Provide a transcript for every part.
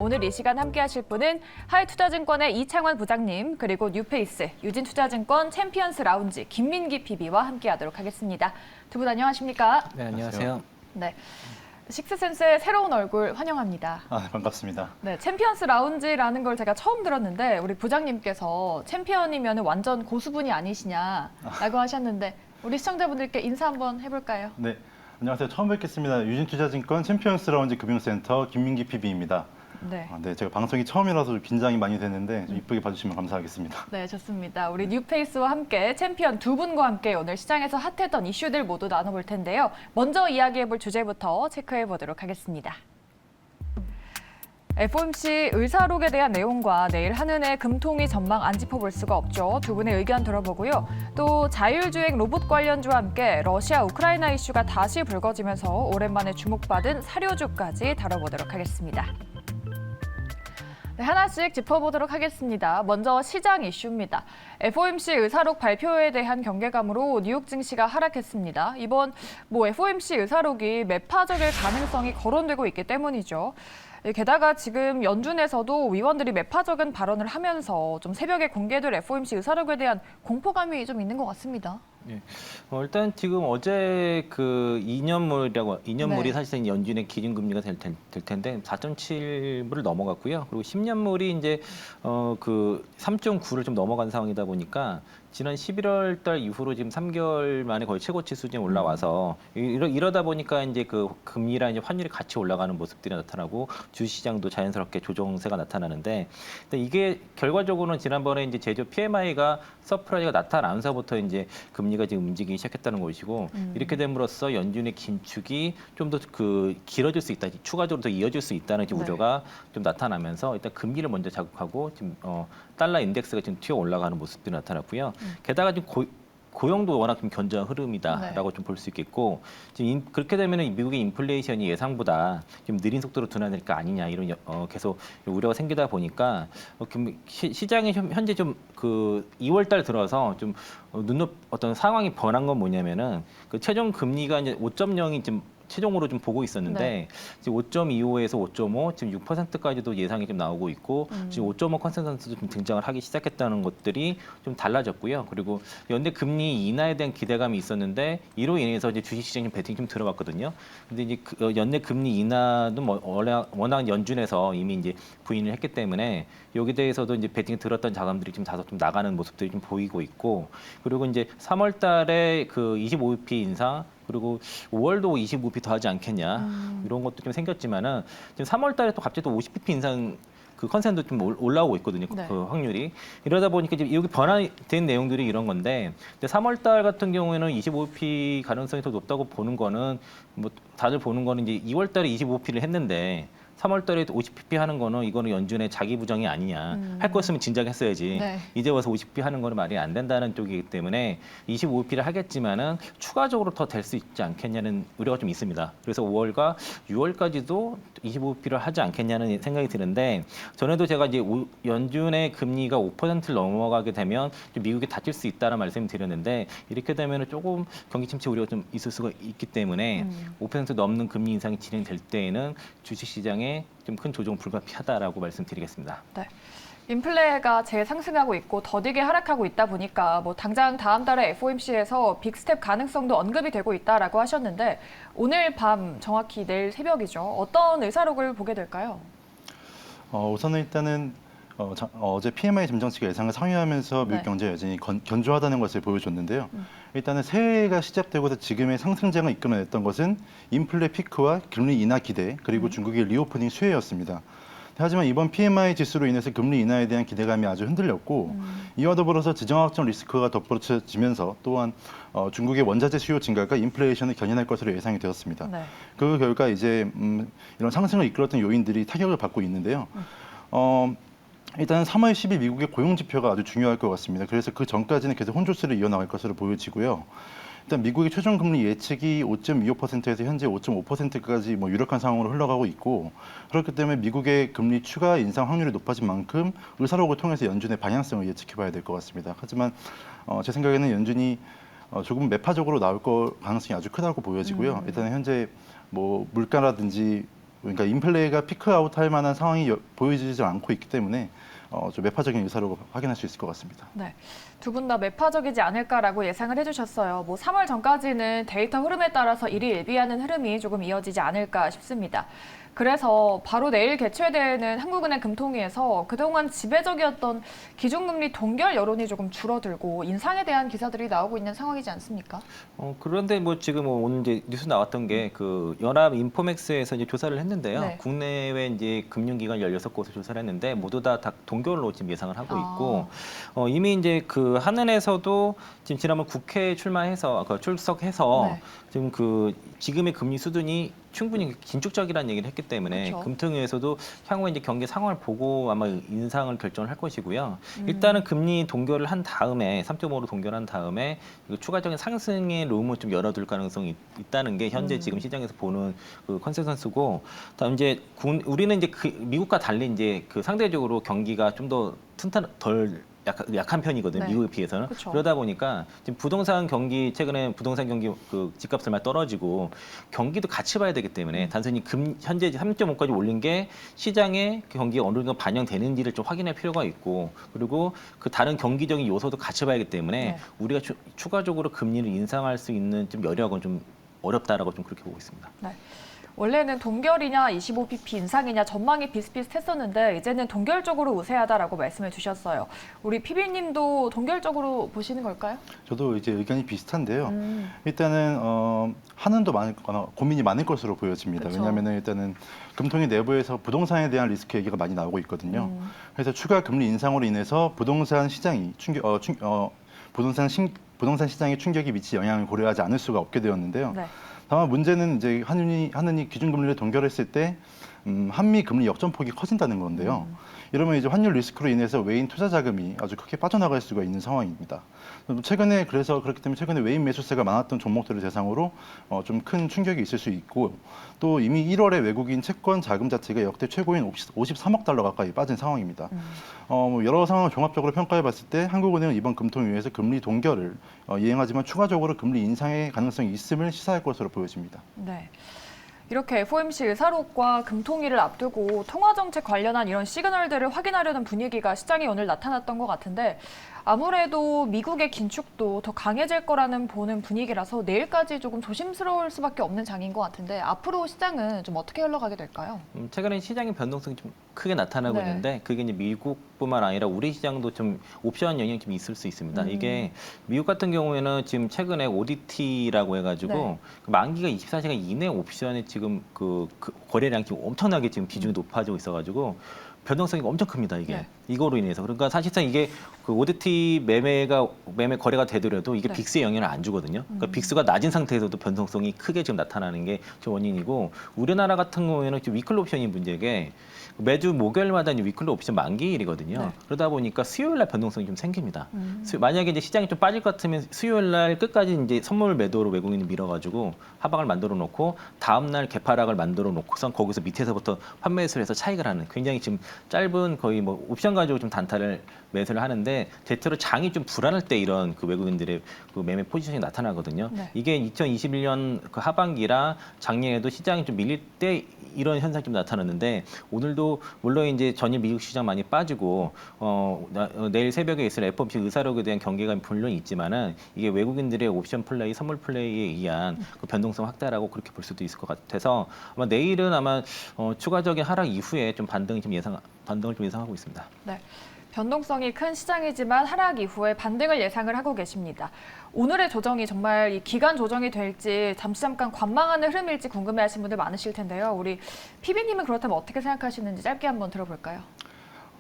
오늘 이 시간 함께 하실 분은 하이투자증권의 이창원 부장님, 그리고 뉴페이스, 유진투자증권 챔피언스 라운지 김민기 PB와 함께 하도록 하겠습니다. 두 분 안녕하십니까? 네, 안녕하세요. 네. 식스센스의 새로운 얼굴 환영합니다. 반갑습니다. 네, 챔피언스 라운지라는 걸 제가 처음 들었는데 우리 부장님께서 챔피언이면 완전 고수분이 아니시냐라고 하셨는데 우리 시청자분들께 인사 한번 해볼까요? 네, 안녕하세요. 처음 뵙겠습니다. 유진투자증권 챔피언스 라운지 금융센터 김민기 PB입니다. 네. 네, 제가 방송이 처음이라서 좀 긴장이 많이 되는데 좀 이쁘게 봐주시면 감사하겠습니다. 네, 좋습니다. 우리 뉴페이스와 함께 챔피언 두 분과 함께 오늘 시장에서 핫했던 이슈들 모두 나눠볼 텐데요. 먼저 이야기해볼 주제부터 체크해보도록 하겠습니다. FOMC 의사록에 대한 내용과 내일 한은의 금통위 전망 안 짚어볼 수가 없죠. 두 분의 의견 들어보고요. 또 자율주행 로봇 관련주와 함께 러시아 우크라이나 이슈가 다시 불거지면서 오랜만에 주목받은 사료주까지 다뤄보도록 하겠습니다. 네, 하나씩 짚어보도록 하겠습니다. 먼저 시장 이슈입니다. FOMC 의사록 발표에 대한 경계감으로 뉴욕 증시가 하락했습니다. 이번 FOMC 의사록이 매파적일 가능성이 거론되고 있기 때문이죠. 게다가 지금 연준에서도 위원들이 매파적인 발언을 하면서 좀 새벽에 공개될 FOMC 의사록에 대한 공포감이 좀 있는 것 같습니다. 네. 일단 지금 어제 그 2년물이 네. 사실상 연준의 기준금리가 될 텐데 4.7을 넘어갔고요. 그리고 10년물이 이제 그 3.9를 좀 넘어간 상황이다 보니까 지난 11월 달 이후로 지금 3개월 만에 거의 최고치 수준에 올라와서 이러다 보니까 이제 그 금리랑 이제 환율이 같이 올라가는 모습들이 나타나고 주시장도 자연스럽게 조정세가 나타나는데 근데 이게 결과적으로는 지난번에 이제 제조 PMI가 서프라이즈가 나타나면서부터 이제 금리가 지금 움직이기 시작했다는 것이고 이렇게 됨으로써 연준의 긴축이 좀 더 그 길어질 수 있다, 추가적으로 더 이어질 수 있다는 이제 우려가 좀 나타나면서 일단 금리를 먼저 자극하고 지금 달러 인덱스가 지금 튀어 올라가는 모습들이 나타났고요. 게다가 지금 고용도 워낙 좀 견조한 흐름이다라고 좀 볼 수 있겠고 지금 그렇게 되면 미국의 인플레이션이 예상보다 좀 느린 속도로 둔화될 거 아니냐 이런 계속 우려가 생기다 보니까 시장이 현재 좀 그 2월 달 들어서 좀 어떤 상황이 변한 건 뭐냐면은 그 최종 금리가 이제 5.0이 좀 최종으로 좀 보고 있었는데 네. 지금 5.25에서 5.5, 지금 6%까지도 예상이 좀 나오고 있고 지금 5.5 컨센서스도 좀 등장을 하기 시작했다는 것들이 좀 달라졌고요. 그리고 연내 금리 인하에 대한 기대감이 있었는데 이로 인해서 이제 주식시장이 좀 배팅이 좀 들어갔거든요. 근데 이제 연내 금리 인하도 워낙 연준에서 이미 이제 부인을 했기 때문에 여기 대해서도 이제 배팅이 들었던 자금들이 좀 다소 좀 나가는 모습들이 좀 보이고 있고 그리고 이제 3월 달에 그 25bp 인상 그리고 5월도 25bp 더 하지 않겠냐 이런 것도 좀 생겼지만은 지금 3월 달에 또 갑자기 또 50bp 인상 그 컨센도 좀 올라오고 있거든요. 네. 그 확률이. 이러다 보니까 이제 여기 변화된 내용들이 이런 건데 3월 달 같은 경우에는 25bp 가능성이 더 높다고 보는 거는 뭐 다들 보는 거는 이제 2월 달에 25bp를 했는데 3월 달에 50bp 하는 거는 이거는 연준의 자기 부정이 아니냐. 할 거였으면 진작 했어야지. 네. 이제 와서 50bp 하는 거는 말이 안 된다는 쪽이기 때문에 25bp를 하겠지만은 추가적으로 더 될 수 있지 않겠냐는 우려가 좀 있습니다. 그래서 5월과 6월까지도 25bp를 하지 않겠냐는 생각이 드는데 전에도 제가 이제 연준의 금리가 5%를 넘어가게 되면 좀 미국이 다칠 수 있다는 말씀을 드렸는데 이렇게 되면은 조금 경기 침체 우려가 좀 있을 수가 있기 때문에 5% 넘는 금리 인상이 진행될 때에는 주식 시장에 좀 큰 조정 불가피하다라고 말씀드리겠습니다. 네. 인플레가 재상승하고 있고 더디게 하락하고 있다 보니까 당장 다음 달에 FOMC에서 빅스텝 가능성도 언급이 되고 있다라고 하셨는데 오늘 밤 정확히 내일 새벽이죠. 어떤 의사록을 보게 될까요? 우선은 일단은 어제 PMI 잠정치가 예상을 상회하면서 미국 네. 경제 여전히 견조하다는 것을 보여줬는데요. 일단은 새해가 시작되고서 지금의 상승장을 이끌어냈던 것은 인플레 피크와 금리 인하 기대 그리고 중국의 리오프닝 수혜였습니다. 하지만 이번 PMI 지수로 인해서 금리 인하에 대한 기대감이 아주 흔들렸고 이와 더불어서 지정학적 리스크가 덧붙여지면서 또한 중국의 원자재 수요 증가가 인플레이션을 견인할 것으로 예상이 되었습니다. 네. 그 결과 이제 이런 상승을 이끌었던 요인들이 타격을 받고 있는데요. 일단 3월 10일 미국의 고용 지표가 아주 중요할 것 같습니다. 그래서 그 전까지는 계속 혼조세를 이어나갈 것으로 보여지고요. 일단 미국의 최종 금리 예측이 5.25%에서 현재 5.5%까지 유력한 상황으로 흘러가고 있고 그렇기 때문에 미국의 금리 추가 인상 확률이 높아진 만큼 의사록을 통해서 연준의 방향성을 예측해봐야 될 것 같습니다. 하지만 제 생각에는 연준이 조금 매파적으로 나올 가능성이 아주 크다고 보여지고요. 일단 현재 물가라든지 그러니까 인플레가 피크아웃 할 만한 상황이 보여지지 않고 있기 때문에 좀 매파적인 의사로 확인할 수 있을 것 같습니다. 네. 두 분 다 매파적이지 않을까라고 예상을 해주셨어요. 뭐 3월 전까지는 데이터 흐름에 따라서 일희일비하는 흐름이 조금 이어지지 않을까 싶습니다. 그래서 바로 내일 개최되는 한국은행 금통위에서 그동안 지배적이었던 기준금리 동결 여론이 조금 줄어들고 인상에 대한 기사들이 나오고 있는 상황이지 않습니까? 그런데 뭐 지금 뭐 오늘 이제 뉴스 나왔던 게 그 연합 인포맥스에서 이제 조사를 했는데요. 네. 국내외 이제 금융기관 16곳을 조사를 했는데 모두 다 동결로 지금 예상을 하고 있고 이미 이제 그 한은에서도 지금 지난번 국회에 출석해서 네. 지금 그 지금의 금리 수준이 충분히 긴축적이라는 얘기를 했기 때문에 그렇죠. 금통위에서도 향후에 이제 경기 상황을 보고 아마 인상을 결정을 할 것이고요. 일단은 금리 동결을 한 다음에 3.5로 동결한 다음에 추가적인 상승의 룸을 좀 열어둘 가능성이 있다는 게 현재 지금 시장에서 보는 그 컨센서스고, 다음 이제 우리는 이제 그 미국과 달리 이제 그 상대적으로 경기가 좀 더 덜 약한 편이거든요. 네. 미국에 비해서는. 그쵸. 그러다 보니까 지금 부동산 경기 최근에 부동산 경기 그 집값을 많이 떨어지고 경기도 같이 봐야 되기 때문에 단순히 현재 3.5까지 올린 게 시장에 그 경기가 어느 정도 반영되는지를 좀 확인할 필요가 있고, 그리고 그 다른 경기적인 요소도 같이 봐야 하기 때문에 네. 우리가 추가적으로 금리를 인상할 수 있는 좀 여력은 좀 어렵다라고 좀 그렇게 보고 있습니다. 네. 원래는 동결이냐 25bp 인상이냐 전망이 비슷비슷했었는데 이제는 동결 쪽으로 우세하다라고 말씀을 주셨어요. 우리 PB님도 동결 쪽으로 보시는 걸까요? 저도 이제 의견이 비슷한데요. 일단은 한은도 고민이 많을 것으로 보여집니다. 그쵸. 왜냐하면 일단은 금통위 내부에서 부동산에 대한 리스크 얘기가 많이 나오고 있거든요. 그래서 추가 금리 인상으로 인해서 부동산 시장이 부동산 시장에 충격이 미치 영향을 고려하지 않을 수가 없게 되었는데요. 네. 다만 문제는 이제 한은이 기준금리를 동결했을 때 한미 금리 역전폭이 커진다는 건데요. 이러면 이제 환율 리스크로 인해서 외인 투자 자금이 아주 크게 빠져나갈 수가 있는 상황입니다. 그렇기 때문에 최근에 외인 매수세가 많았던 종목들을 대상으로 좀 큰 충격이 있을 수 있고, 또 이미 1월에 외국인 채권 자금 자체가 역대 최고인 53억 달러 가까이 빠진 상황입니다. 여러 상황을 종합적으로 평가해 봤을 때 한국은행은 이번 금통위에서 금리 동결을 이행하지만 추가적으로 금리 인상의 가능성이 있음을 시사할 것으로 보여집니다. 네. 이렇게 FOMC 의사록과 금통위를 앞두고 통화정책 관련한 이런 시그널들을 확인하려는 분위기가 시장에 오늘 나타났던 것 같은데, 아무래도 미국의 긴축도 더 강해질 거라는 보는 분위기라서 내일까지 조금 조심스러울 수밖에 없는 장인 것 같은데, 앞으로 시장은 좀 어떻게 흘러가게 될까요? 최근에 시장의 변동성이 좀 크게 나타나고 네. 있는데, 그게 이제 미국뿐만 아니라 우리 시장도 좀 옵션 영향이 좀 있을 수 있습니다. 이게 미국 같은 경우에는 지금 최근에 ODT라고 해가지고 네. 그 만기가 24시간 이내 옵션에 지금 그 거래량이 지금 엄청나게 지금 비중이 높아지고 있어가지고 변동성이 엄청 큽니다, 이게. 네. 이거로 인해서. 그러니까 사실상 이게 그 ODT 매매 거래가 되더라도 이게 네. 빅스에 영향을 안 주거든요. 그러니까 빅스가 낮은 상태에서도 변동성이 크게 지금 나타나는 게 좀 원인이고, 우리나라 같은 경우에는 지금 위클리 옵션이 문제게 매주 목요일마다 위클리 옵션 만기일이거든요. 네. 그러다 보니까 수요일 날 변동성이 좀 생깁니다. 만약에 이제 시장이 좀 빠질 것 같으면 수요일 날 끝까지 이제 선물 매도로 외국인이 밀어가지고 하방을 만들어 놓고 다음 날 개파락을 만들어 놓고선 거기서 밑에서부터 판매수를 해서 차익을 하는, 굉장히 지금 짧은 거의 뭐 옵션 가지고 좀 단타를 매수를 하는데, 대체로 장이 좀 불안할 때 이런 그 외국인들의 그 매매 포지션이 나타나거든요. 네. 이게 2021년 그 하반기라 작년에도 시장이 좀 밀릴 때 이런 현상이 좀 나타났는데, 오늘도 물론 이제 전일 미국 시장 많이 빠지고 내일 새벽에 있을 FOMC 의사록에 대한 경계감이 물론 있지만은 이게 외국인들의 옵션 플레이, 선물 플레이에 의한 그 변동성 확대라고 그렇게 볼 수도 있을 것 같아서 아마 내일은 아마 추가적인 하락 이후에 좀 반등을 좀 예상하고 있습니다. 네. 변동성이 큰 시장이지만 하락 이후에 반등을 예상을 하고 계십니다. 오늘의 조정이 정말 이 기간 조정이 될지 잠깐 관망하는 흐름일지 궁금해하시는 분들 많으실 텐데요. 우리 PB님은 그렇다면 어떻게 생각하시는지 짧게 한번 들어볼까요?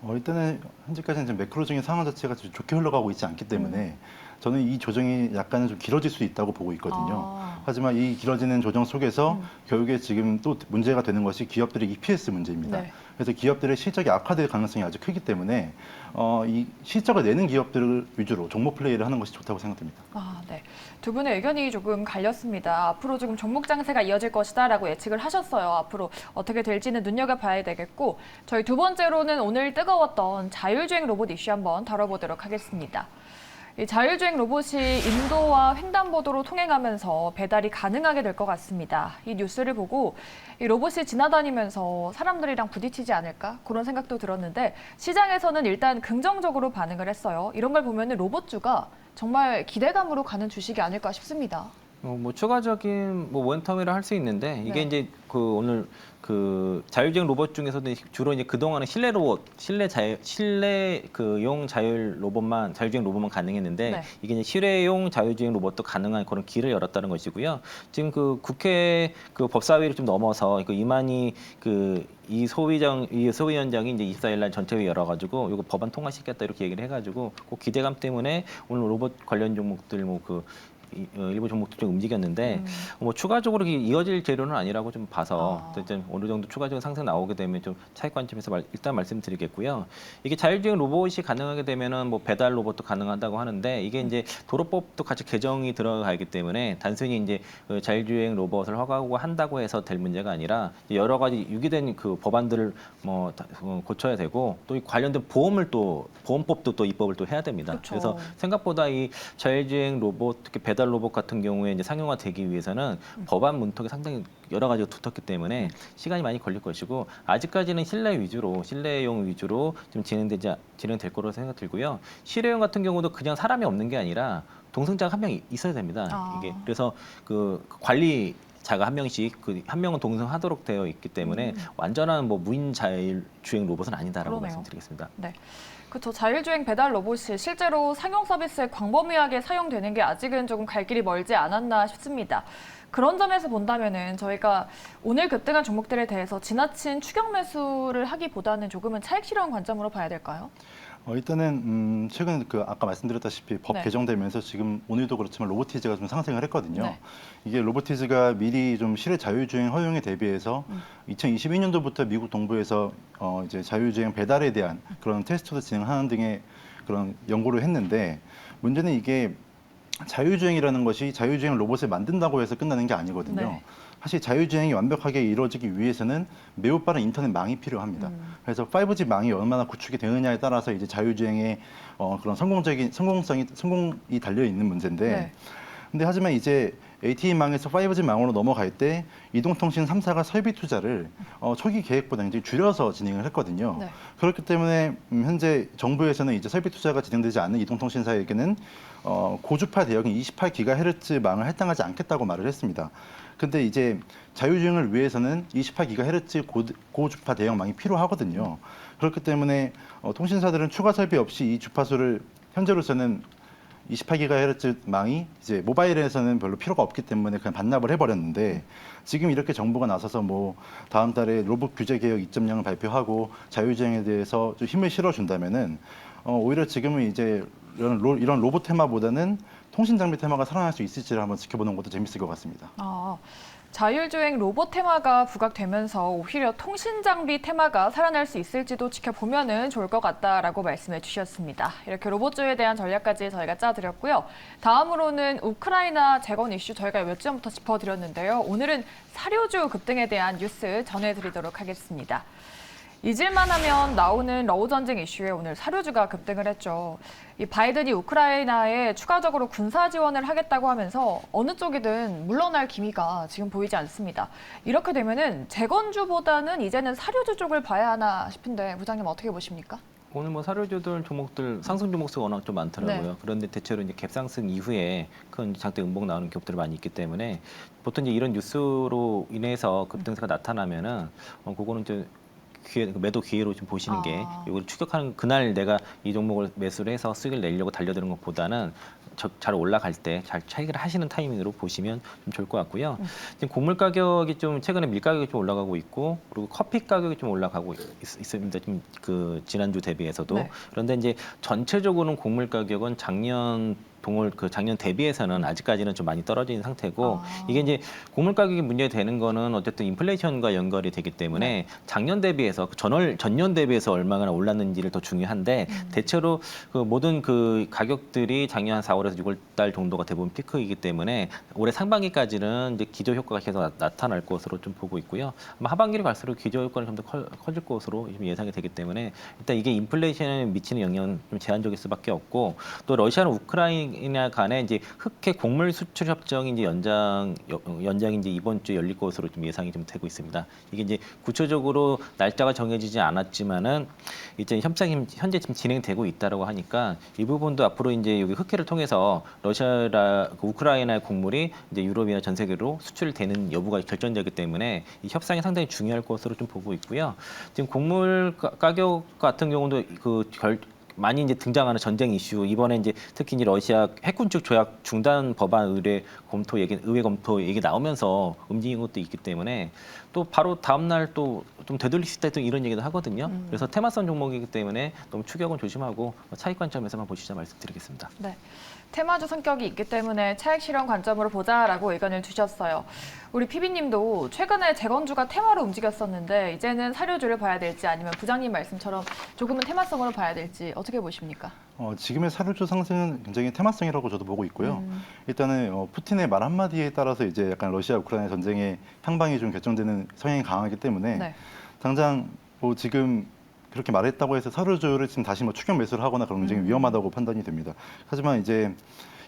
일단은 현재까지는 이제 매크로적인 상황 자체가 좀 좋게 흘러가고 있지 않기 때문에 저는 이 조정이 약간은 좀 길어질 수 있다고 보고 있거든요. 하지만 이 길어지는 조정 속에서 결국에 지금 또 문제가 되는 것이 기업들의 EPS 문제입니다. 네. 그래서 기업들의 실적이 악화될 가능성이 아주 크기 때문에 이 실적을 내는 기업들을 위주로 종목 플레이를 하는 것이 좋다고 생각됩니다. 네. 두 분의 의견이 조금 갈렸습니다. 앞으로 조금 종목 장세가 이어질 것이다라고 예측을 하셨어요. 앞으로 어떻게 될지는 눈여겨봐야 되겠고, 저희 두 번째로는 오늘 뜨거웠던 자율주행 로봇 이슈 한번 다뤄보도록 하겠습니다. 이 자율주행 로봇이 인도와 횡단보도로 통행하면서 배달이 가능하게 될 것 같습니다. 이 뉴스를 보고 이 로봇이 지나다니면서 사람들이랑 부딪히지 않을까 그런 생각도 들었는데 시장에서는 일단 긍정적으로 반응을 했어요. 이런 걸 보면 로봇주가 정말 기대감으로 가는 주식이 아닐까 싶습니다. 뭐 추가적인 뭐 모멘텀이라 할 수 있는데 이게 네. 이제 그 오늘 그 자율주행 로봇 중에서도 주로 이제 그동안은 실내 로봇, 실내 그용 자율 로봇만 자율주행 로봇만 가능했는데 네. 이게 이제 실외용 자율주행 로봇도 가능한 그런 길을 열었다는 것이고요. 지금 그 국회 그 법사위를 좀 넘어서 그 이만희 이 소위원장이 이제 24일 날 전체회의 열어가지고 이거 법안 통과시켰다 이렇게 얘기를 해가지고 그 기대감 때문에 오늘 로봇 관련 종목들 일부 종목도 좀 움직였는데 뭐 추가적으로 이어질 재료는 아니라고 좀 봐서 어쨌든 어느 정도 추가적인 상승 나오게 되면 좀 차익 관점에서 일단 말씀드리겠고요. 이게 자율주행 로봇이 가능하게 되면은 뭐 배달 로봇도 가능하다고 하는데 이게 이제 도로법도 같이 개정이 들어가기 때문에 단순히 이제 그 자율주행 로봇을 허가한다고 해서 될 문제가 아니라 여러 가지 유기된 그 법안들을 뭐 고쳐야 되고 또 이 관련된 보험법도 또 입법을 또 해야 됩니다. 그쵸. 그래서 생각보다 이 자율주행 로봇 특히 배달 로봇 같은 경우에 이제 상용화되기 위해서는 법안 문턱이 상당히 여러 가지가 두텁기 때문에 시간이 많이 걸릴 것이고 아직까지는 실내용 위주로 좀 진행될 거로 생각 들고요. 실외용 같은 경우도 그냥 사람이 없는 게 아니라 동승자가 한 명 있어야 됩니다. 이게 그래서 그 관리자가 한 명씩 한 명은 동승하도록 되어 있기 때문에 완전한 뭐 무인 자율주행 로봇은 아니다라고 그러네요. 말씀드리겠습니다. 네. 그렇죠. 자율주행 배달 로봇이 실제로 상용 서비스에 광범위하게 사용되는 게 아직은 조금 갈 길이 멀지 않았나 싶습니다. 그런 점에서 본다면은 저희가 오늘 급등한 종목들에 대해서 지나친 추격 매수를 하기보다는 조금은 차익 실현 관점으로 봐야 될까요? 일단은 최근 아까 말씀드렸다시피 법 네. 개정되면서 지금 오늘도 그렇지만 로보티즈가 좀 상승을 했거든요. 네. 이게 로보티즈가 미리 좀 실외 자율주행 허용에 대비해서 2022년도부터 미국 동부에서 이제 자율주행 배달에 대한 그런 테스트도 진행하는 등의 그런 연구를 했는데 문제는 이게 자율주행이라는 것이 자율주행 로봇을 만든다고 해서 끝나는 게 아니거든요. 네. 사실 자율주행이 완벽하게 이루어지기 위해서는 매우 빠른 인터넷망이 필요합니다. 그래서 5G 망이 얼마나 구축이 되느냐에 따라서 이제 자율주행의 그런 성공이 달려 있는 문제인데, 네. 근데 하지만 이제 AT망에서 5G 망으로 넘어갈 때 이동통신 3사가 설비 투자를 초기 계획보다 굉장히 줄여서 진행을 했거든요. 네. 그렇기 때문에 현재 정부에서는 이제 설비 투자가 진행되지 않는 이동통신사에게는 고주파 대역인 28GHz 망을 할당하지 않겠다고 말을 했습니다. 근데 이제 자율주행을 위해서는 28GHz 고주파 대역망이 필요하거든요. 그렇기 때문에 통신사들은 추가 설비 없이 이 주파수를 현재로서는 28GHz 망이 이제 모바일에서는 별로 필요가 없기 때문에 그냥 반납을 해버렸는데 지금 이렇게 정부가 나서서 뭐 다음 달에 로봇 규제 개혁 2.0을 발표하고 자율주행에 대해서 좀 힘을 실어준다면은 오히려 지금은 이제 이런 로봇 테마보다는 통신 장비 테마가 살아날 수 있을지를 한번 지켜보는 것도 재밌을 것 같습니다. 자율주행 로봇 테마가 부각되면서 오히려 통신 장비 테마가 살아날 수 있을지도 지켜보면 좋을 것 같다라고 말씀해 주셨습니다. 이렇게 로봇주에 대한 전략까지 저희가 짜드렸고요. 다음으로는 우크라이나 재건 이슈 저희가 몇 주전부터 짚어드렸는데요. 오늘은 사료주 급등에 대한 뉴스 전해드리도록 하겠습니다. 잊을만 하면 나오는 러우 전쟁 이슈에 오늘 사료주가 급등을 했죠. 이 바이든이 우크라이나에 추가적으로 군사 지원을 하겠다고 하면서 어느 쪽이든 물러날 기미가 지금 보이지 않습니다. 이렇게 되면은 재건주보다는 이제는 사료주 쪽을 봐야 하나 싶은데 부장님 어떻게 보십니까? 오늘 뭐 사료주들 종목들 상승 종목수가 워낙 좀 많더라고요. 네. 그런데 대체로 이제 갭상승 이후에 큰 장대 음봉 나오는 기업들이 많이 있기 때문에 보통 이제 이런 뉴스로 인해서 급등세가 나타나면은 그거는 이제 매도 기회로 좀 보시는 게 이걸 추격하는 그날 내가 이 종목을 매수를 해서 수익을 내려고 달려드는 것보다는 잘 올라갈 때 잘 차익을 하시는 타이밍으로 보시면 좀 좋을 것 같고요. 지금 곡물 가격이 좀 최근에 밀 가격이 좀 올라가고 있고 그리고 커피 가격이 좀 올라가고 있습니다. 좀 지난주 대비해서도 네. 그런데 이제 전체적으로는 곡물 가격은 작년 동월 그 작년 대비해서는 아직까지는 좀 많이 떨어진 상태고 아. 이게 이제 곡물 가격이 문제되는 거는 어쨌든 인플레이션과 연결이 되기 때문에 작년 대비해서 전년 대비해서 얼마나 올랐는지를 더 중요한데 대체로 그 모든 그 가격들이 작년 한 4월에서 6월 달 정도가 대부분 피크이기 때문에 올해 상반기까지는 이제 기저 효과가 계속 나타날 것으로 좀 보고 있고요. 아마 하반기로 갈수록 기저 효과는 좀 더 커질 것으로 좀 예상이 되기 때문에 일단 이게 인플레이션에 미치는 영향은 좀 제한적일 수밖에 없고 또 러시아랑 우크라이나 간에 이제 흑해 곡물 수출 협정이 이제 연장이 이제 이번 주에 열릴 것으로 좀 예상이 좀 되고 있습니다. 이게 이제 구체적으로 날짜가 정해지지 않았지만은 이제 협상이 현재 지금 진행되고 있다라고 하니까 이 부분도 앞으로 이제 여기 흑해를 통해서 러시아라 우크라이나의 곡물이 이제 유럽이나 전 세계로 수출되는 여부가 결정되기 때문에 이 협상이 상당히 중요할 것으로 좀 보고 있고요. 지금 곡물 가격 같은 경우도 많이 이제 등장하는 전쟁 이슈 이번에 이제 특히 이제 러시아 핵군축 조약 중단 법안 의회 검토 얘기 나오면서 움직인 것도 있기 때문에 또 바로 다음 날 또 좀 되돌릴 수 있다 이런 얘기도 하거든요. 그래서 테마성 종목이기 때문에 너무 추격은 조심하고 차익 관점에서만 보시자 말씀드리겠습니다. 네. 테마주 성격이 있기 때문에 차익 실현 관점으로 보자라고 의견을 주셨어요. 우리 PB님도 최근에 재건주가 테마로 움직였었는데 이제는 사료주를 봐야 될지 아니면 부장님 말씀처럼 조금은 테마성으로 봐야 될지 어떻게 보십니까? 지금의 사료주 상승은 굉장히 테마성이라고 저도 보고 있고요. 일단은 푸틴의 말 한마디에 따라서 이제 약간 러시아 우크라이나 전쟁의 향방이 좀 결정되는 성향이 강하기 때문에 네. 당장 뭐 지금 그렇게 말했다고 해서 사료주를 지금 다시 뭐 추격 매수를 하거나 그런 굉장히 위험하다고 판단이 됩니다. 하지만 이제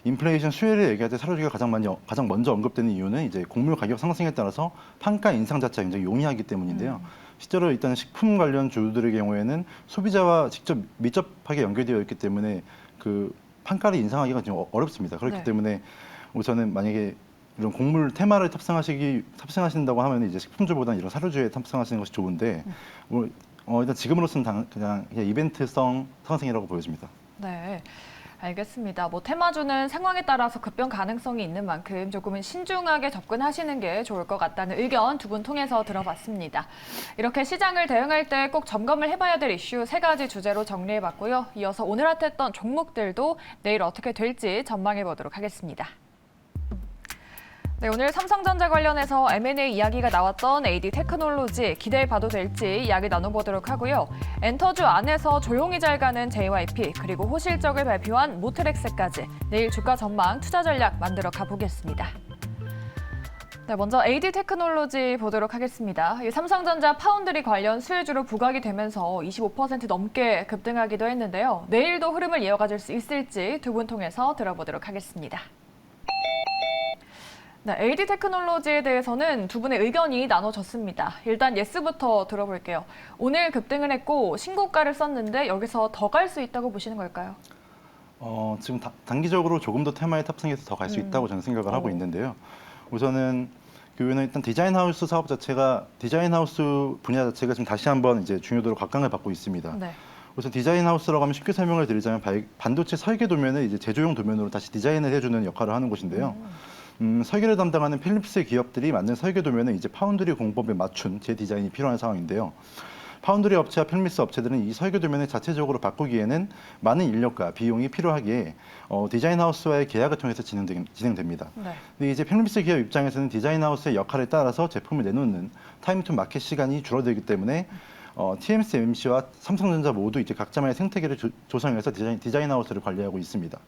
인플레이션 수혜를 얘기할 때 사료주가 가장 먼저 언급되는 이유는 이제 곡물 가격 상승에 따라서 판가 인상 자체가 굉장히 용이하기 때문인데요. 실제로 일단 식품 관련 주들의 경우에는 소비자와 직접 밀접하게 연결되어 있기 때문에 그 판가를 인상하기가 좀 어렵습니다. 그렇기 네. 때문에 우선은 만약에 이런 곡물 테마를 탑승하신다고 하면 이제 식품주보다는 이런 사료주에 탑승하시는 것이 좋은데 일단 지금으로서는 그냥 이벤트성 상승이라고 보여집니다. 네. 알겠습니다. 뭐 테마주는 상황에 따라서 급변 가능성이 있는 만큼 조금은 신중하게 접근하시는 게 좋을 것 같다는 의견 두 분 통해서 들어봤습니다. 이렇게 시장을 대응할 때 꼭 점검을 해봐야 될 이슈 3가지 주제로 정리해봤고요. 이어서 오늘 핫했던 종목들도 내일 어떻게 될지 전망해보도록 하겠습니다. 네, 오늘 삼성전자 관련해서 M&A 이야기가 나왔던 AD 테크놀로지 기대해봐도 될지 이야기 나눠보도록 하고요. 엔터주 안에서 조용히 잘 가는 JYP 그리고 호실적을 발표한 모트렉스까지 내일 주가 전망 투자 전략 만들어 가보겠습니다. 네, 먼저 AD 테크놀로지 보도록 하겠습니다. 이 삼성전자 파운드리 관련 수혜주로 부각이 되면서 25% 넘게 급등하기도 했는데요. 내일도 흐름을 이어가줄 수 있을지 두 분 통해서 들어보도록 하겠습니다. 네, AD 테크놀로지에 대해서는 두 분의 의견이 나눠졌습니다. 일단 예스부터 들어볼게요. 오늘 급등을 했고 신고가를 썼는데 여기서 더 갈 수 있다고 보시는 걸까요? 지금 단기적으로 조금 더 테마에 탑승해서 더 갈 수 있다고 저는 생각을 하고 있는데요. 우선은 교회는 일단 디자인하우스 사업 자체가 디자인하우스 분야 자체가 지금 다시 한번 이제 중요도로 각광을 받고 있습니다. 네. 우선 디자인하우스라고 하면 쉽게 설명을 드리자면 반도체 설계 도면을 이제 제조용 도면으로 다시 디자인을 해주는 역할을 하는 곳인데요. 설계를 담당하는 필립스 기업들이 만든 설계 도면은 이제 파운드리 공법에 맞춘 재디자인이 필요한 상황인데요. 파운드리 업체와 필립스 업체들은 이 설계 도면을 자체적으로 바꾸기에는 많은 인력과 비용이 필요하기에 디자인하우스와의 계약을 통해서 진행됩니다. 네. 근데 이제 필립스 기업 입장에서는 디자인하우스의 역할에 따라서 제품을 내놓는 타임 투 마켓 시간이 줄어들기 때문에 TSMC와 삼성전자 모두 이제 각자만의 생태계를 조성해서 디자인하우스를 관리하고 있습니다.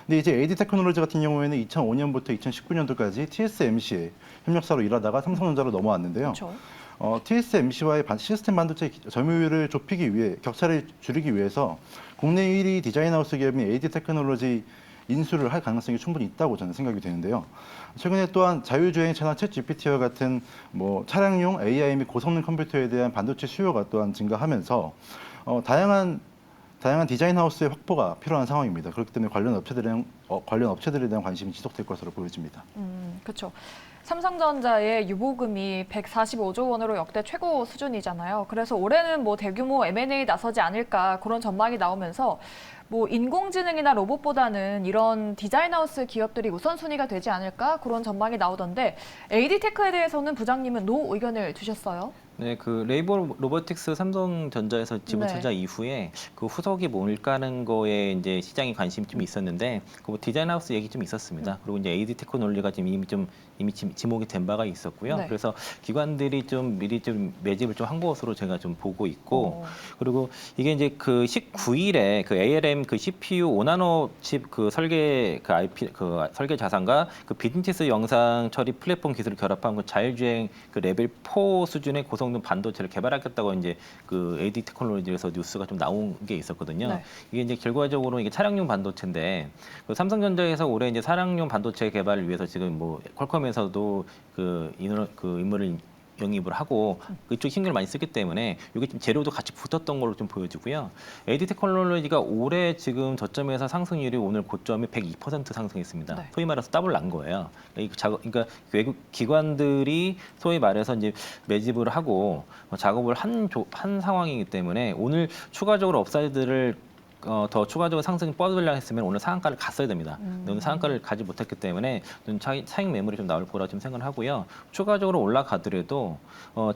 근데 이제 AD 테크놀로지 같은 경우에는 2005년부터 2019년도까지 TSMC의 협력사로 일하다가 삼성전자로 넘어왔는데요. 그렇죠. TSMC와의 시스템 반도체 점유율을 좁히기 위해 격차를 줄이기 위해서 국내 1위 디자인하우스 기업인 AD 테크놀로지 인수를 할 가능성이 충분히 있다고 저는 생각이 되는데요. 최근에 또한 자율주행차나 챗GPT와 같은 뭐 차량용 AI 및 고성능 컴퓨터에 대한 반도체 수요가 또한 증가하면서 다양한 디자인하우스의 확보가 필요한 상황입니다. 그렇기 때문에 관련 업체들에 대한 관심이 지속될 것으로 보여집니다. 그렇죠. 삼성전자의 유보금이 145조 원으로 역대 최고 수준이잖아요. 그래서 올해는 뭐 대규모 M&A 나서지 않을까 그런 전망이 나오면서 뭐 인공지능이나 로봇보다는 이런 디자인하우스 기업들이 우선순위가 되지 않을까 그런 전망이 나오던데 AD테크에 대해서는 부장님은 노 의견을 두셨어요? 네, 그 레이버 로보틱스 삼성전자에서 지분 네. 투자 이후에 그 후속이 뭘까는 거에 이제 시장이 관심이 좀 있었는데 그 디자인 하우스 얘기 좀 있었습니다. 그리고 이제 AD 테크놀로지가 지금 이미 지목이 된 바가 있었고요. 네. 그래서 기관들이 좀 미리 좀 매집을 좀 한 것으로 제가 좀 보고 있고 그리고 이게 이제 그 19일에 그 ARM 그 CPU 5나노 칩 그 설계 그 IP 그 설계 자산과 그 비즈니스 영상 처리 플랫폼 기술을 결합한 그 자율주행 그 레벨 4 수준의 고성능 반도체를 개발하겠다고 이제 그 AD 테크놀로지에서 뉴스가 좀 나온 게 있었거든요. 네. 이게 이제 결과적으로 이게 차량용 반도체인데 그 삼성전자에서 올해 이제 차량용 반도체 개발을 위해서 지금 뭐 퀄컴에서도 그 인물을 영입을 하고 그쪽 신경을 많이 쓰기 때문에 이게 좀 재료도 같이 붙었던 걸로 좀 보여지고요. AD 테크놀로지가 올해 지금 저점에서 상승률이 오늘 고점이 102% 상승했습니다. 네. 소위 말해서 더블 난 거예요. 그러니까 외국 기관들이 소위 말해서 이제 매집을 하고 작업을 한 상황이기 때문에 오늘 추가적으로 업사이드를 더 추가적으로 상승이 뻗으려 했으면 오늘 상한가를 갔어야 됩니다. 근데 오늘 상한가를 가지 못했기 때문에 차익 매물이 좀 나올 거라 좀 생각을 하고요. 추가적으로 올라가더라도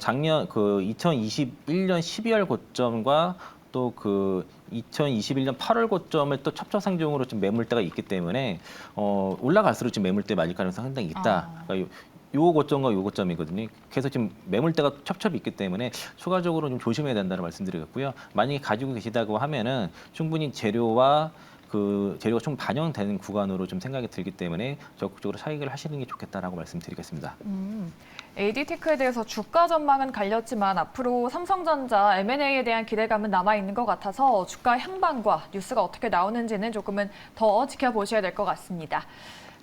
작년 그 2021년 12월 고점과 또 그 2021년 8월 고점을 또 첩첩상중으로 좀 매물대가 있기 때문에 올라갈수록 지금 매물대 맞을 가능성이 상당히 있다. 그러니까 요 고점과 요 고점이거든요. 그래서 지금 매물대가 첩첩이 있기 때문에 추가적으로 좀 조심해야 된다는 말씀드리겠고요. 만약에 가지고 계시다고 하면은 충분히 재료가 좀 반영되는 구간으로 좀 생각이 들기 때문에 적극적으로 차익을 하시는 게 좋겠다라고 말씀드리겠습니다. AD테크에 대해서 주가 전망은 갈렸지만 앞으로 삼성전자 M&A에 대한 기대감은 남아있는 것 같아서 주가 향방과 뉴스가 어떻게 나오는지는 조금은 더 지켜보셔야 될 것 같습니다.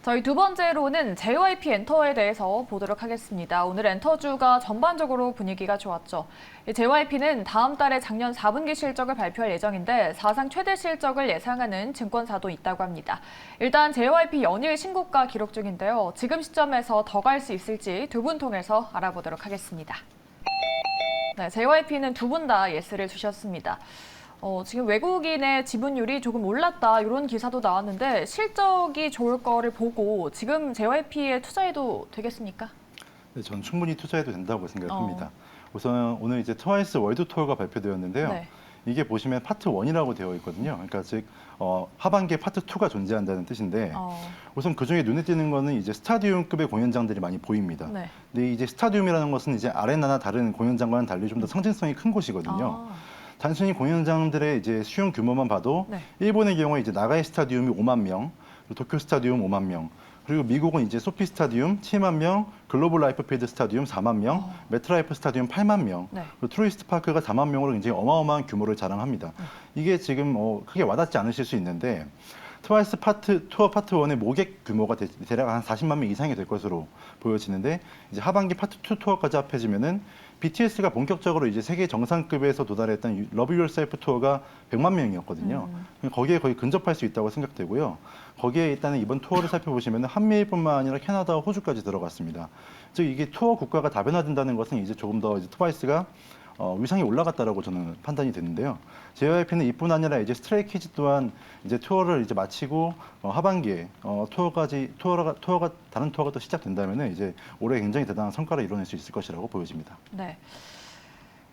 저희 두 번째로는 JYP 엔터에 대해서 보도록 하겠습니다. 오늘 엔터주가 전반적으로 분위기가 좋았죠. JYP는 다음 달에 작년 4분기 실적을 발표할 예정인데 사상 최대 실적을 예상하는 증권사도 있다고 합니다. 일단 JYP 연일 신고가 기록 중인데요. 지금 시점에서 더 갈 수 있을지 두 분 통해서 알아보도록 하겠습니다. 네, JYP는 두 분 다 예스를 주셨습니다. 지금 외국인의 지분율이 조금 올랐다 이런 기사도 나왔는데 실적이 좋을 거를 보고 지금 JYP에 투자해도 되겠습니까? 네, 전 충분히 투자해도 된다고 생각합니다. 우선 오늘 이제 트와이스 월드 투어가 발표되었는데요. 네. 이게 보시면 파트 1이라고 되어 있거든요. 그러니까 즉 하반기에 파트 2가 존재한다는 뜻인데 우선 그중에 눈에 띄는 거는 이제 스타디움급의 공연장들이 많이 보입니다. 네. 근데 이제 스타디움이라는 것은 이제 아레나나 다른 공연장과는 달리 좀 더 상징성이 큰 곳이거든요. 단순히 공연장들의 이제 수용 규모만 봐도 네. 일본의 경우에 이제 나가이 스타디움이 5만 명, 그리고 도쿄 스타디움 5만 명, 그리고 미국은 이제 소피 스타디움 7만 명, 글로벌 라이프 필드 스타디움 4만 명, 메트라이프 스타디움 8만 명, 네. 그리고 트루이스트 파크가 4만 명으로 굉장히 어마어마한 규모를 자랑합니다. 이게 지금 크게 와닿지 않으실 수 있는데 트와이스 투어 파트 1의 모객 규모가 대략 한 40만 명 이상이 될 것으로 보여지는데 이제 하반기 파트 2 투어까지 합해지면은 BTS가 본격적으로 이제 세계 정상급에서 도달했던 러브 유얼셀프 투어가 100만 명이었거든요. 거기에 거의 근접할 수 있다고 생각되고요. 거기에 일단은 이번 투어를 살펴보시면 한미일뿐만 아니라 캐나다와 호주까지 들어갔습니다. 즉 이게 투어 국가가 다변화된다는 것은 이제 조금 더 이제 트와이스가 위상이 올라갔다라고 저는 판단이 되는데요. JYP는 이뿐 아니라 이제 스트레이키즈 또한 이제 투어를 이제 마치고 하반기에 투어가 다른 투어가 또 시작된다면은 이제 올해 굉장히 대단한 성과를 이뤄낼 수 있을 것이라고 보여집니다. 네.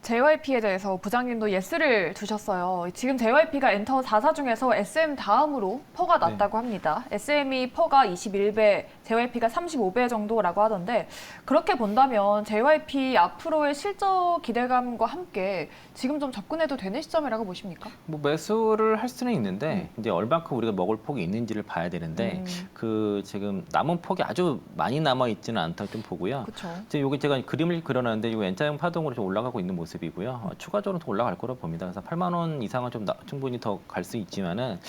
JYP에 대해서 부장님도 예스를 두셨어요. 지금 JYP가 엔터 4사 중에서 SM 다음으로 퍼가 낮다고 합니다. SM이 퍼가 21배, JYP가 35배 정도라고 하던데 그렇게 본다면 JYP 앞으로의 실적 기대감과 함께 지금 좀 접근해도 되는 시점이라고 보십니까? 뭐 매수를 할 수는 있는데 이제 얼마큼 우리가 먹을 폭이 있는지를 봐야 되는데 그 지금 남은 폭이 아주 많이 남아 있지는 않다고 좀 보고요. 그렇죠. 이제 여기 제가 그림을 그려놨는데 이 N자형 파동으로 좀 올라가고 있는 모습이고요. 추가적으로 더 올라갈 거라 봅니다. 그래서 8만 원 이상은 좀 충분히 더 갈 수 있지만은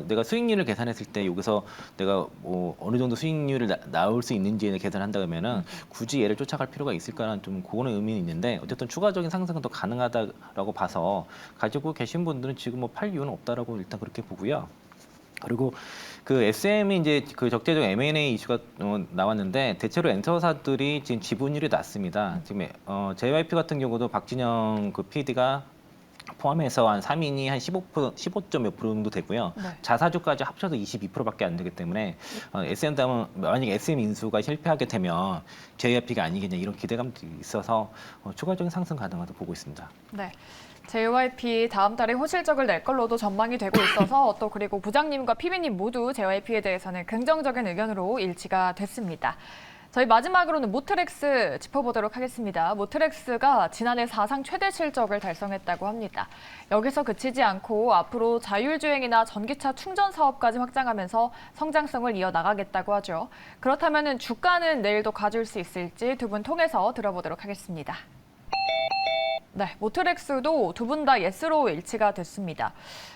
내가 수익률을 계산했을 때 여기서 내가 뭐 어느 정도 수익률을 나올 수 있는지를 계산한다 그러면은 굳이 얘를 쫓아갈 필요가 있을까라는 좀 그거는 의미는 있는데 어쨌든 추가적인 상승은 더 가능하다라고 봐서 가지고 계신 분들은 지금 뭐 팔 이유는 없다라고 일단 그렇게 보고요. 그리고 그 SM이 이제 그 적대적 M&A 이슈가 나왔는데 대체로 엔터사들이 지금 지분율이 낮습니다. 지금 JYP 같은 경우도 박진영 그 PD가 포함해서 한 3인이 한 15점 몇 프로 정도 되고요. 네. 자사주까지 합쳐서 22%밖에 안 되기 때문에 SM다음은 만약에 SM 인수가 실패하게 되면 JYP가 아니겠냐 이런 기대감도 있어서 추가적인 상승 가능하다고 보고 있습니다. 네. JYP 다음 달에 호실적을 낼 걸로도 전망이 되고 있어서 또 그리고 부장님과 PB님 모두 JYP에 대해서는 긍정적인 의견으로 일치가 됐습니다. 저희 마지막으로는 모트렉스 짚어보도록 하겠습니다. 모트렉스가 지난해 사상 최대 실적을 달성했다고 합니다. 여기서 그치지 않고 앞으로 자율주행이나 전기차 충전 사업까지 확장하면서 성장성을 이어나가겠다고 하죠. 그렇다면 주가는 내일도 가줄 수 있을지 두 분 통해서 들어보도록 하겠습니다. 네, 모트렉스도 두 분 다 예스로 일치가 됐습니다.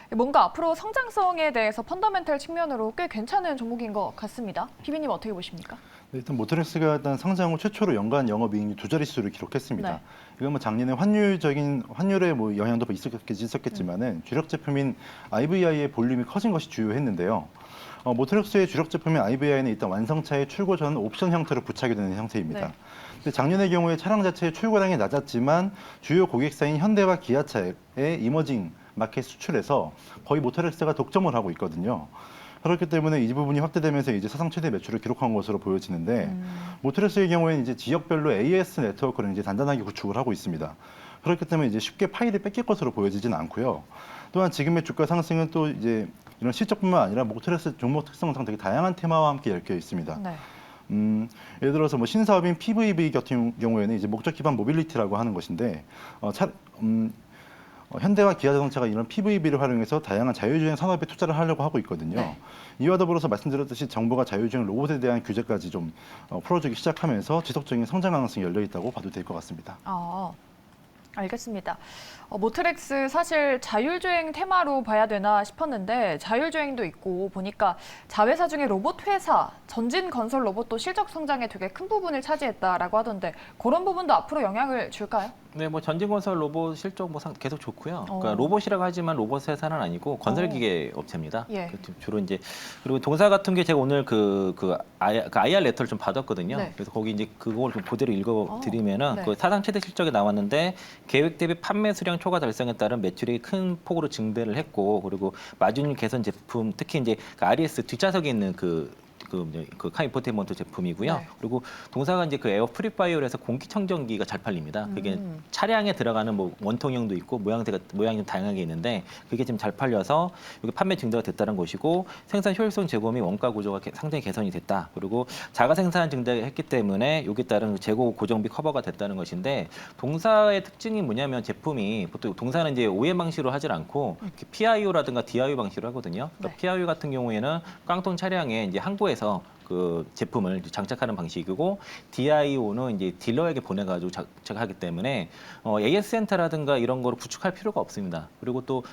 뭔가 앞으로 성장성에 대해서 펀더멘털 측면으로 꽤 괜찮은 종목인 것 같습니다. PB님 어떻게 보십니까? 네, 일단 모트렉스가 일단 상장 후 최초로 연간 영업이익이 2자릿수를 기록했습니다. 네. 이건 뭐 작년에 환율의 뭐 영향도 있었겠지만은 주력 제품인 IVI의 볼륨이 커진 것이 주요했는데요. 모트렉스의 주력 제품인 IVI는 일단 완성차의 출고 전 옵션 형태로 부착이 되는 형태입니다. 네. 근데 작년의 경우에 차량 자체의 출고량이 낮았지만 주요 고객사인 현대와 기아차의 이머징 마켓 수출에서 거의 모트렉스가 독점을 하고 있거든요. 그렇기 때문에 이 부분이 확대되면서 이제 사상 최대 매출을 기록한 것으로 보여지는데 모트렉스의 경우에는 이제 지역별로 AS 네트워크를 이제 단단하게 구축을 하고 있습니다. 그렇기 때문에 이제 쉽게 파일이 뺏길 것으로 보여지진 않고요. 또한 지금의 주가 상승은 또 이제 이런 실적뿐만 아니라 모트렉스 종목 특성상 되게 다양한 테마와 함께 엮여 있습니다. 네. 예를 들어서 뭐 신사업인 PVB 같은 경우에는 이제 목적 기반 모빌리티라고 하는 것인데 현대와 기아자동차가 이런 PVB를 활용해서 다양한 자율주행 산업에 투자를 하려고 하고 있거든요. 네. 이와 더불어서 말씀드렸듯이 정부가 자율주행 로봇에 대한 규제까지 좀 풀어주기 시작하면서 지속적인 성장 가능성이 열려 있다고 봐도 될 것 같습니다. 알겠습니다. 모트렉스 사실 자율주행 테마로 봐야 되나 싶었는데 자율주행도 있고 보니까 자회사 중에 로봇 회사, 전진 건설 로봇도 실적 성장에 되게 큰 부분을 차지했다라고 하던데 그런 부분도 앞으로 영향을 줄까요? 네, 뭐 전진건설 로봇 실적 계속 좋고요. 그러니까 로봇이라고 하지만 로봇 회사는 아니고 건설기계 업체입니다. 예. 주로 이제 그리고 동사 같은 게 제가 오늘 그 IR 레터를 좀 받았거든요. 네. 그래서 거기 이제 그걸 좀 그대로 읽어드리면은 네. 그 사상 최대 실적이 나왔는데 계획 대비 판매 수량 초과 달성에 따른 매출이 큰 폭으로 증대를 했고 그리고 마진율 개선 제품 특히 이제 그 RES 뒷좌석에 있는 그 카인포테먼트 제품이고요. 네. 그리고 동사가 이제 그 에어 프리파이어에서 공기청정기가 잘 팔립니다. 그게 차량에 들어가는 뭐 원통형도 있고 모양이 좀 다양하게 있는데 그게 지금 잘 팔려서 이게 판매 증대가 됐다는 것이고 생산 효율성 제고 및 원가 구조가 상당히 개선이 됐다. 그리고 자가 생산 증대했기 때문에 여기에 따른 재고 고정비 커버가 됐다는 것인데 동사의 특징이 뭐냐면 제품이 보통 동사는 이제 OEM 방식으로 하질 않고 PIO라든가 DIO 방식으로 하거든요. 그러니까 네. PIO 같은 경우에는 깡통 차량에 이제 항구에서 그 제품을 장착하는 방식이고 DIO는 이제 딜러에게 보내가지고 장착하기 때문에 AS 센터라든가 이런 거를 구축할 필요가 없습니다. 그리고 또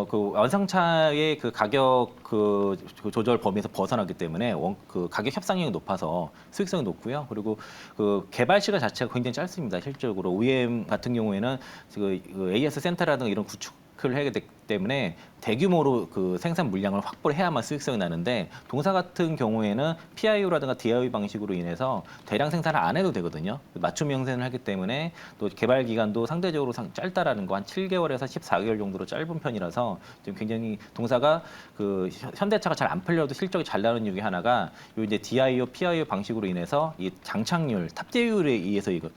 그 완성차의 그 가격 그 조절 범위에서 벗어나기 때문에 그 가격 협상력이 높아서 수익성이 높고요. 그리고 그 개발 시간 자체가 굉장히 짧습니다. 실질적으로 OEM 같은 경우에는 그 AS 센터라든가 이런 구축을 해야 되기 때문에 대규모로 그 생산 물량을 확보를 해야만 수익성이 나는데 동사 같은 경우에는 PIO라든가 DIO 방식으로 인해서 대량 생산을 안 해도 되거든요. 맞춤 형성을 하기 때문에 또 개발 기간도 상대적으로 짧다라는 거 한 7개월에서 14개월 정도로 짧은 편이라서 지금 굉장히 동사가 그 현대차가 잘 안 팔려도 실적이 잘 나는 이유 하나가 요 이제 DIO, PIO 방식으로 인해서 이 장착률, 탑재율에 의해서 이거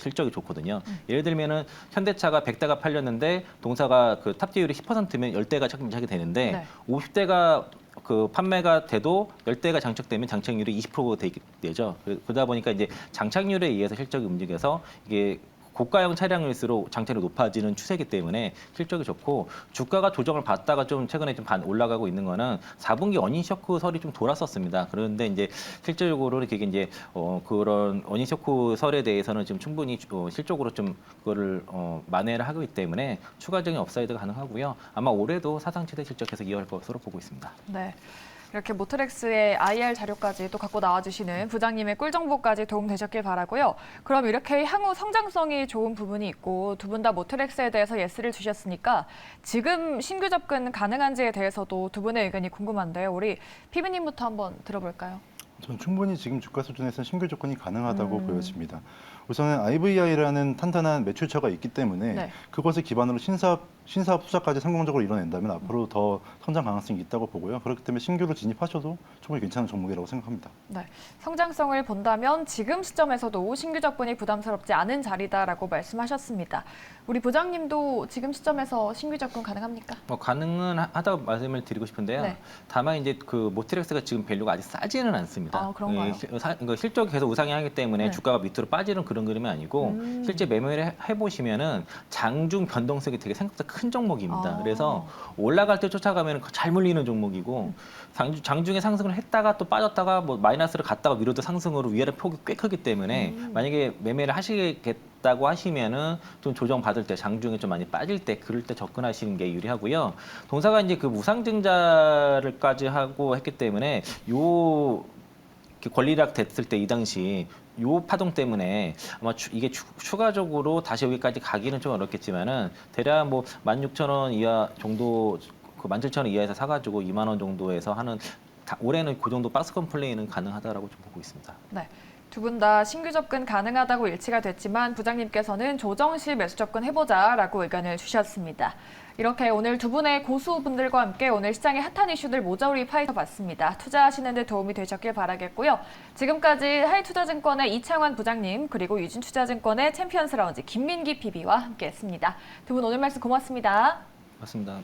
실적이 좋거든요. 예를 들면은 현대차가 100대가 팔렸는데 동사가 그 탑재율이 10%면 10대가 장착이 되는데 네. 50대가 그 판매가 돼도 10대가 장착되면 장착률이 20% 되죠. 그러다 보니까 이제 장착률에 의해서 실적이 움직여서 이게 고가형 차량일수록 장착률이 높아지는 추세이기 때문에 실적이 좋고 주가가 조정을 받다가 좀 최근에 좀 올라가고 있는 거는 4분기 어닝 쇼크 설이 좀 돌았었습니다. 그런데 이제 실질적으로 그게 이제 그런 어닝 쇼크 설에 대해서는 지금 충분히 실적으로 좀 그거를 만회를 하고 있기 때문에 추가적인 업사이드가 가능하고요. 아마 올해도 사상 최대 실적 계속 이어갈 것으로 보고 있습니다. 네. 이렇게 모트렉스의 IR 자료까지 또 갖고 나와주시는 부장님의 꿀 정보까지 도움 되셨길 바라고요. 그럼 이렇게 향후 성장성이 좋은 부분이 있고 두 분 다 모트렉스에 대해서 예스를 주셨으니까 지금 신규 접근 가능한지에 대해서도 두 분의 의견이 궁금한데요. 우리 피비님부터 한번 들어볼까요? 전 충분히 지금 주가 수준에서 신규 접근이 가능하다고 보여집니다. 우선은 IVI라는 탄탄한 매출처가 있기 때문에 네. 그것을 기반으로 신사업 투자까지 성공적으로 이뤄낸다면 앞으로 더 성장 가능성이 있다고 보고요. 그렇기 때문에 신규로 진입하셔도 충분히 괜찮은 종목이라고 생각합니다. 네, 성장성을 본다면 지금 시점에서도 신규 접근이 부담스럽지 않은 자리다라고 말씀하셨습니다. 우리 부장님도 지금 시점에서 신규 접근 가능합니까? 가능은 하다고 말씀을 드리고 싶은데요. 네. 다만 이제 그 모트렉스가 지금 밸류가 아직 싸지는 않습니다. 아, 그런가요? 그러니까 실적이 계속 우상향하기 때문에 네. 주가가 밑으로 빠지는 그런 그림이 아니고 실제 매매를 해보시면은 장중 변동성이 되게 생각보다 큰 종목입니다. 아. 그래서 올라갈 때 쫓아가면 잘 물리는 종목이고 장중에 상승을 했다가 또 빠졌다가 뭐 마이너스를 갔다가 위로도 상승으로 위아래 폭이 꽤 크기 때문에 만약에 매매를 하시겠다고 하시면은 좀 조정 받을 때 장중에 좀 많이 빠질 때 그럴 때 접근하시는 게 유리하고요. 동사가 이제 그 무상증자를까지 하고 했기 때문에 요 이렇게 권리락 됐을 때 이 당시 요 파동 때문에 아마 이게 추가적으로 다시 여기까지 가기는 좀 어렵겠지만은 대략 뭐 16,000원 이하 정도 그 17,000원 이하에서 사가지고 2만 원 정도에서 하는 올해는 그 정도 박스권 플레이는 가능하다라고 좀 보고 있습니다. 네. 두 분 다 신규 접근 가능하다고 일치가 됐지만 부장님께서는 조정 시 매수 접근 해보자라고 의견을 주셨습니다. 이렇게 오늘 두 분의 고수분들과 함께 오늘 시장의 핫한 이슈들 모조리 파헤쳐봤습니다. 투자하시는 데 도움이 되셨길 바라겠고요. 지금까지 하이투자증권의 이창환 부장님 그리고 유진투자증권의 챔피언스 라운지 김민기 PB와 함께했습니다. 두 분 오늘 말씀 고맙습니다. 맞습니다.